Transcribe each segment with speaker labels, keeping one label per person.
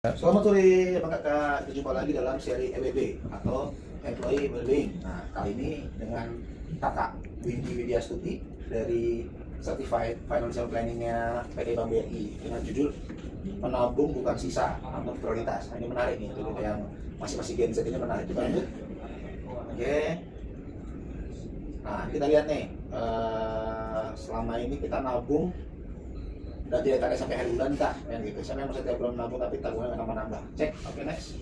Speaker 1: Selamat sore kakak, kita jumpa lagi dalam seri EWB atau Employee Wellbeing. Nah, kali ini dengan kakak Windy Widya Stuti dari Certified Financial Planning-nya PT Bank BRI dengan judul menabung bukan sisa atau prioritas. Nah, ini menarik nih, untuk yang masih Gen Z ini menarik. Kita lanjut. Oke. Nah, kita lihat nih, selama ini kita nabung dan tidak tarik sampai akhir bulan kah, yang gitu. Siapa yang masih tiap bulan menabung tapi tabungannya nambah-nambah? Cek. Oke, next.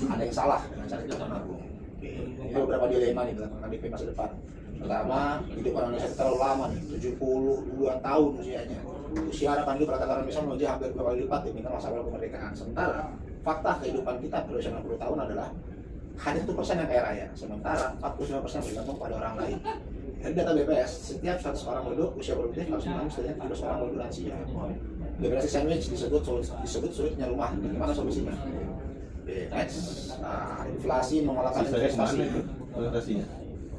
Speaker 1: Ada yang salah dengan cara kita menabung. Oke. Ini beberapa dilema nih dalam KDP masa depan. Pertama, hidup orang Indonesia terlalu lama nih, 72 tahun usianya. Usia harapan hidup rata-rata Indonesia menjadi hampir 2 kali lipat dibandingkan masa awal kemerdekaan. Sementara fakta kehidupan kita berusia 60 tahun adalah hanya 1% yang kaya raya, sementara 49% bergantung pada orang lain. Dari data BPS, setiap 100 orang penduduk usia produktif harus menanggung setidaknya 17 orang penduduk lansia. Generasi sandwich disebut sulit punya rumah. Bagaimana solusinya? Oke, next. Nah, inflasi mengalahkan investasi.
Speaker 2: Orientasinya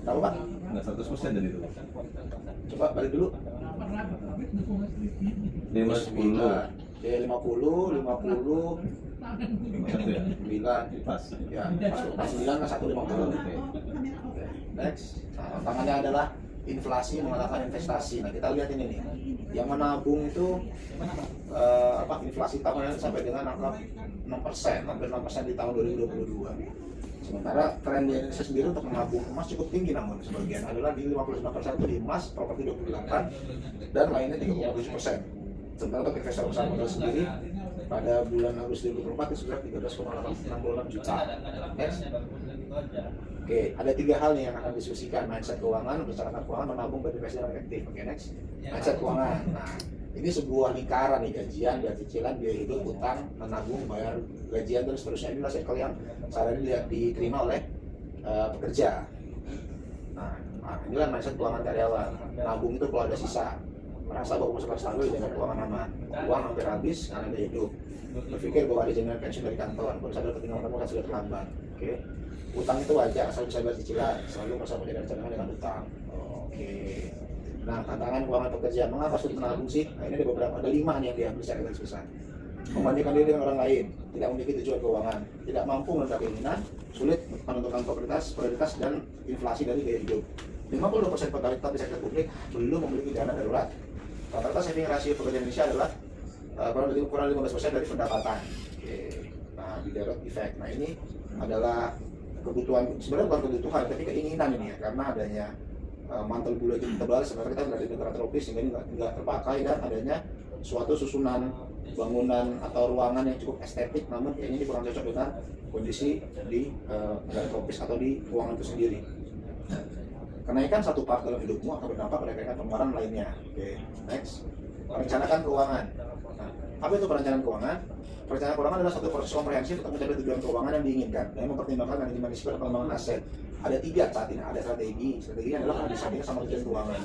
Speaker 1: Tahu Pak?
Speaker 2: nggak 100% dari itu.
Speaker 1: Coba balik dulu.
Speaker 2: 50
Speaker 1: 50
Speaker 2: satu ya.
Speaker 1: 9
Speaker 2: Pas.
Speaker 1: ya, pas 9 ke 150. Oke, next. Nah, tantangannya adalah inflasi mengalahkan investasi. Nah, kita lihat ini nih. Yang menabung itu inflasi tahunan sampai dengan angka 6%, hampir 6% di tahun 2022. Sementara tren di Indonesia sendiri untuk menabung emas cukup tinggi, namun sebagian adalah di 59% itu di emas, properti 28, dan lainnya 37%. Sementara untuk investor besar modal sendiri pada bulan Agustus 2024 itu sudah 13,66 juta. Next. Oke, ada 3 hal nih yang akan diskusikan: mindset keuangan, perencanaan keuangan, menabung, berinvestasi yang efektif. Oke, next. Mindset keuangan. Nah, ini sebuah lingkaran nih, gajian, biaya cicilan, biaya hidup, utang, menabung, bayar gajian, dan seterusnya. Inilah circle yang saat ini diterima oleh pekerja. Nah, inilah mindset keuangan karyawan. Nabung itu kalau ada sisa, merasa bahwa masuk stabil dengan keuangan aman, uang hampir habis karena gaya hidup, berpikir bahwa ada jaminan pensiun dari kantor, baru sadar ketinggalan kamu akan sudah terlambat. Oke, utang itu wajar, selalu bisa bayar cicilan, selalu merasa menjaga cadangan dengan utang. Oke. Nah, tantangan keuangan pekerja, mengapa sulit menabung sih? Nah, ini ada 5 nih yang diambil secara garis besar. Membandingkan diri dengan orang lain, tidak memiliki tujuan keuangan, tidak mampu menentukan keinginan, sulit menentukan prioritas dan inflasi dari gaya hidup. 52% pegawai tetap di sektor publik belum memiliki dana darurat. Rata-rata saving rasio pekerja Indonesia adalah kurang 15% dari pendapatan. Oke. Nah, di direct effect. Nah, ini adalah kebutuhan, sebenarnya bukan kebutuhan tapi keinginan ini ya, karena adanya mantel bulu itu tebal, sebenarnya kita berada di negara tropis sehingga ini nggak terpakai, dan adanya suatu susunan bangunan atau ruangan yang cukup estetik, namun kayaknya ini kurang cocok dengan kondisi di negara tropis atau di ruangan itu sendiri. Kenaikan satu part dalam hidupmu akan berdampak pada kenaikan pengeluaran lainnya. Oke, next. Perencanaan keuangan. Nah, apa itu perencanaan keuangan? Perencanaan keuangan adalah satu proses komprehensif untuk mencapai tujuan keuangan yang diinginkan dan mempertimbangkan manajemen risiko dan pengembangan aset. Ada 3 saat ini, ada strategi. Strateginya adalah disandingkan sama tujuan keuangan.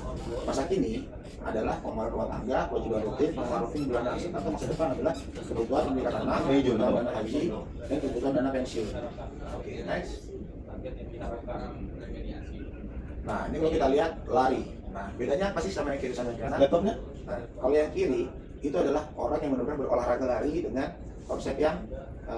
Speaker 1: Masa kini adalah pengeluaran rumah tangga, kewajiban rutin, pengeluaran rutin bulanan, atau masa depan adalah kebutuhan pendidikan anak, kebutuhan dana haji, dan kebutuhan dana pensiun. Oke, next. Nah, ini kalau kita lihat lari. Nah, bedanya pasti sama yang kiri sama yang kanan.
Speaker 2: Laptopnya?
Speaker 1: Nah, kalau yang kiri itu adalah orang yang benar-benar berolahraga lari dengan konsep yang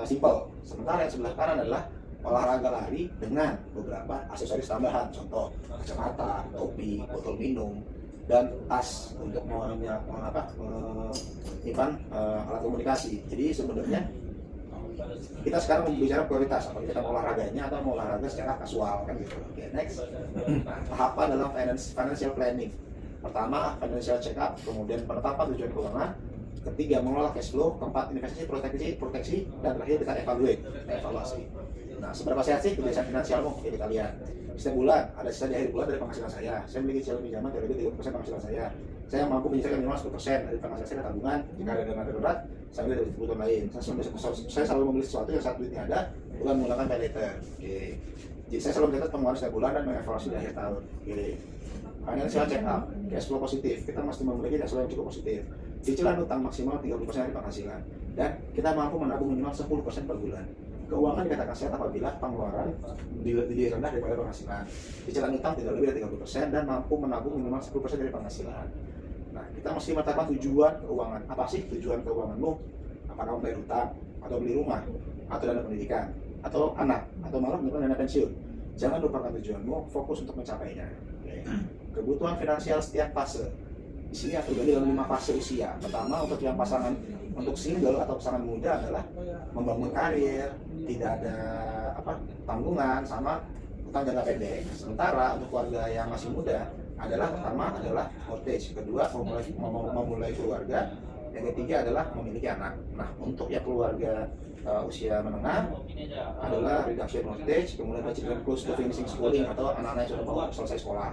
Speaker 1: simple. Sementara yang sebelah kanan adalah olahraga lari dengan beberapa aksesoris tambahan, contoh kacamata, topi, botol minum, dan tas untuk menyimpan alat komunikasi. Jadi sebenarnya kita sekarang membicara prioritas, apakah kita mau olahraganya atau mau olahraga secara kasual, kan gitu. Oke, next. Nah, tahapan dalam financial planning. Pertama, financial check up, kemudian penetapan tujuan keuangan, ketiga mengelola cash flow, keempat investasi, proteksi, dan terakhir kita evaluasi. Nah, seberapa sehat sih kebiasaan finansialmu? Oke, kita lihat. Setiap bulan ada sisa di akhir bulan dari penghasilan saya. Saya memiliki cicilan pinjaman dari 30% penghasilan saya. Saya mampu menyisihkan minimal 10% dari penghasilan saya ke tabungan. Jika ada dana darurat, saya ambil dari kebutuhan lain. Saya selalu membeli sesuatu yang saat duitnya ada, bukan menggunakan pay later. Oke. Jadi saya selalu mencatat pengeluaran setiap bulan dan mengevaluasi di akhir tahun. Oke. Financial check up, cash flow positif. Kita mesti memiliki cash flow yang cukup positif. Cicilan utang maksimal 30% dari penghasilan. Dan kita mampu menabung minimal 10% per bulan. Keuangan dikatakan sehat apabila pengeluaran lebih rendah daripada penghasilan. Cicilan utang tidak lebih dari 30% dan mampu menabung minimal 10% dari penghasilan. Nah, kita mesti menetapkan tujuan keuangan. Apa sih tujuan keuanganmu? Apakah membayar utang? atau beli rumah, atau dana pendidikan, atau anak, atau malah menyimpan dana pensiun. Jangan lupakan tujuanmu, fokus untuk mencapainya. Oke. Kebutuhan finansial setiap fase. Di sini aku bagi dalam 5 fase usia. Pertama, untuk yang pasangan untuk single atau pasangan muda adalah membangun karir, tidak ada tanggungan sama utang jangka pendek. Sementara untuk keluarga yang masih muda pertama adalah mortgage, kedua memulai keluarga, yang ketiga adalah memiliki anak. Nah, untuk yang keluarga usia menengah adalah reduction mortgage, kemudian children close to finishing schooling atau anak-anak yang sudah mau selesai sekolah.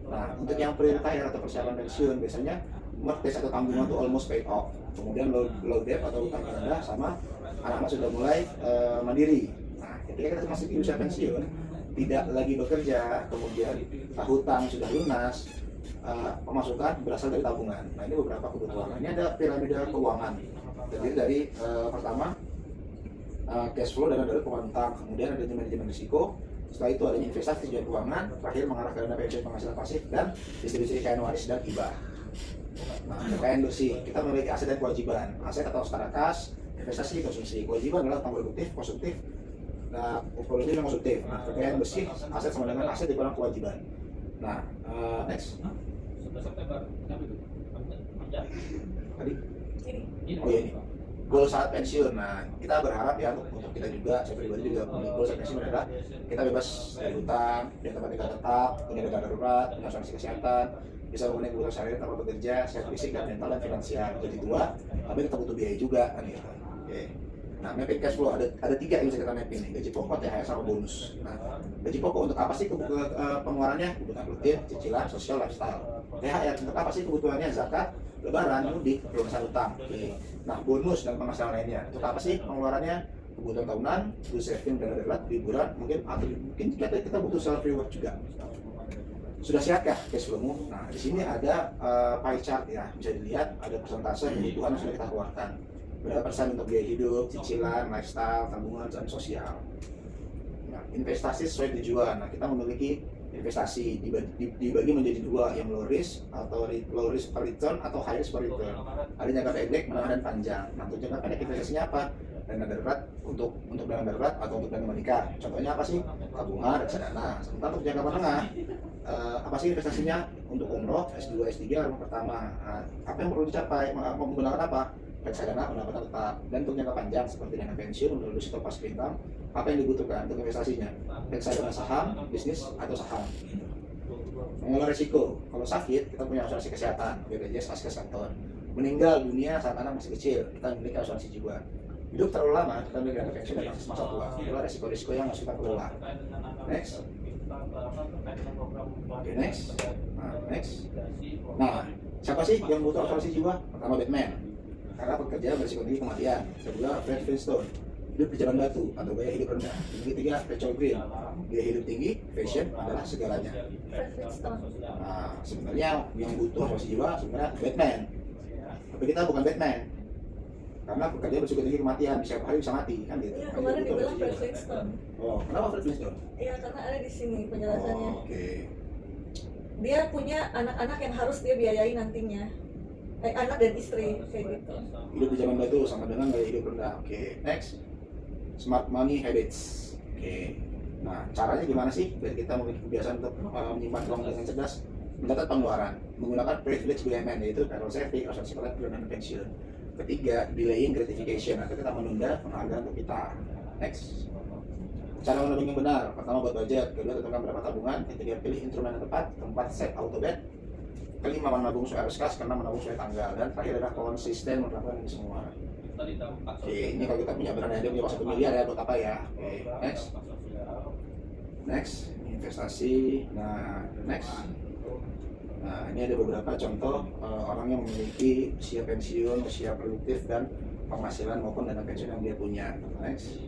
Speaker 1: Nah, untuk yang pre-retire atau persiapan pensiun biasanya mortgage atau tanggungan itu almost paid off, kemudian low debt atau utang rendah, sama anak-anak sudah mulai mandiri. Nah, ketika kita masih di usia pensiun, tidak lagi bekerja, kemudian hutang sudah lunas, pemasukan berasal dari tabungan. Nah, ini beberapa kebutuhan. Ini ada piramida keuangan, terdiri dari pertama cash flow, dana darurat, keuangan utang, kemudian ada manajemen risiko, setelah itu adanya investasi tujuan keuangan, terakhir mengarah ke dana pensiun penghasilan pasif, dan distribusi kekayaan waris dan hibah. Nah, kekayaan bersih, kita memiliki aset dan kewajiban. Aset atau setara kas, investasi, konsumsi. Kewajiban adalah utang produktif, konsumtif, produktif dan konsumtif. Nah, kekayaan bersih, aset sama dengan aset dikurang kewajiban. Nah, next. Tadi? Oh iya, ini. Goal saat pensiun. Nah, kita berharap ya untuk kita juga, saya pribadi juga punya goal saat pensiun adalah kita bebas dari hutang, punya tempat tinggal tetap, punya dana darurat, punya asuransi kesehatan, bisa memenuhi kebutuhan sehari tanpa bekerja, sehat fisik dan mental dan finansial. Jadi tua, tapi kita butuh biaya juga kan gitu. Oke. Nah, mapping cash flow ada 3 yang bisa kita mapping nih: gaji pokok, THR, sama bonus. Nah, gaji pokok untuk apa sih pengeluarannya? Kebutuhan rutin, cicilan, sosial, lifestyle. THR untuk apa sih kebutuhannya? Zakat, lebaran, mudik, pelunasan utang. Oke. Nah, bonus dan penghasilan lainnya untuk apa sih pengeluarannya? Kebutuhan tahunan, butuh saving, dana darurat, liburan, mungkin kita butuh self reward juga. Sudah siapkah cash flow-mu? Nah, di sini ada pie chart ya, bisa dilihat ada persentase kebutuhan yang sudah kita keluarkan. Berapa persen untuk biaya hidup, cicilan, lifestyle, tabungan, dan sosial. Nah, investasi sesuai tujuan. Nah, kita memiliki investasi dibagi menjadi 2, yang low risk per return atau high risk per return. Ada jangka pendek, menengah, dan panjang. Nah, untuk jangka pendek investasinya apa? Dana darurat untuk dana darurat atau untuk dana menikah. Contohnya apa sih? Tabungan, reksadana. Sementara untuk jangka menengah, apa sih investasinya? Untuk umroh, S2, S3, rumah pertama. Nah, apa yang perlu dicapai? Menggunakan apa? Reksadana, pendapatan tetap. Dan untuk jangka panjang seperti dana pensiun, untuk situ passive income, apa yang dibutuhkan untuk investasinya? Reksadana saham, bisnis, atau saham. Mengelola risiko. Kalau sakit, kita punya asuransi kesehatan, BPJS, Askes, kantor. Meninggal dunia saat anak masih kecil, kita memiliki asuransi jiwa. Hidup terlalu lama, kita memiliki dana pensiun dan akses masa tua. Itulah risiko-risiko yang harus kita kelola. Next. Oke, next. Next. Nah, siapa sih yang butuh asuransi jiwa? Pertama, Batman, karena pekerja berisiko tinggi kematian. Kedua, Fred Flintstone, hidup di jalan batu atau gaya hidup rendah. Yang ketiga, Rachel Green, gaya hidup tinggi, fashion adalah segalanya. Nah, sebenarnya yang butuh asuransi jiwa sebenarnya Batman, tapi kita bukan Batman, karena pekerja berisiko tinggi kematian, setiap hari bisa mati kan gitu.
Speaker 3: Iya, kemarin dibilang Fred Flintstone.
Speaker 1: Oh, kenapa Fred Flintstone?
Speaker 3: Iya, karena ada di sini penjelasannya.
Speaker 1: Oh, oke.
Speaker 3: Dia punya anak-anak yang harus dia biayai nantinya. Anak dan istri kayak gitu.
Speaker 1: Hidup di zaman batu sama dengan gaya hidup rendah. Oke, next. Smart money habits. Oke. Nah, caranya gimana sih biar kita memiliki kebiasaan untuk menyimpan uang dengan cerdas? Mencatat pengeluaran, menggunakan privilege BUMN, yaitu payroll saving, asuransi pelatihan, dan pensiun. Ketiga, delaying gratification, atau kita menunda penghargaan untuk kita. Next. Cara menabung yang benar. Pertama, buat budget. Kedua, tentukan berapa tabungan. Ketiga, pilih instrumen yang tepat. Keempat, set auto bet. Kelima, menabung sesuai arus kas. Keenam, menabung sesuai tanggal. Dan terakhir adalah konsisten melakukan ini semua. Oke, ini kalau kita punya barang yang punya 1 miliar ya, buat apa ya? Oke, next. Next, investasi. Nah, next. Nah, ini ada beberapa contoh orang yang memiliki usia pensiun, usia produktif, dan penghasilan maupun dana pensiun yang dia punya. Next.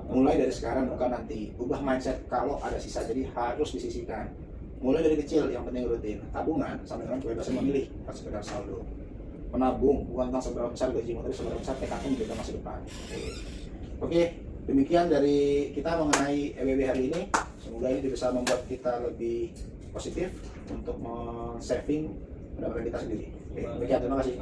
Speaker 1: Mulai dari sekarang, bukan nanti. Ubah mindset kalau ada sisa, jadi harus disisihkan. Mulai dari kecil, yang penting rutin. Tabungan sama dengan kebebasan memilih, bukan sekedar saldo. Menabung bukan tentang seberapa besar gajimu, tapi seberapa besar tekadmu menjaga masa depan. Oke, demikian dari kita mengenai EWB hari ini. Semoga ini bisa membuat kita lebih positif untuk men-saving pendapatan kita sendiri. Oke, demikian, terima kasih.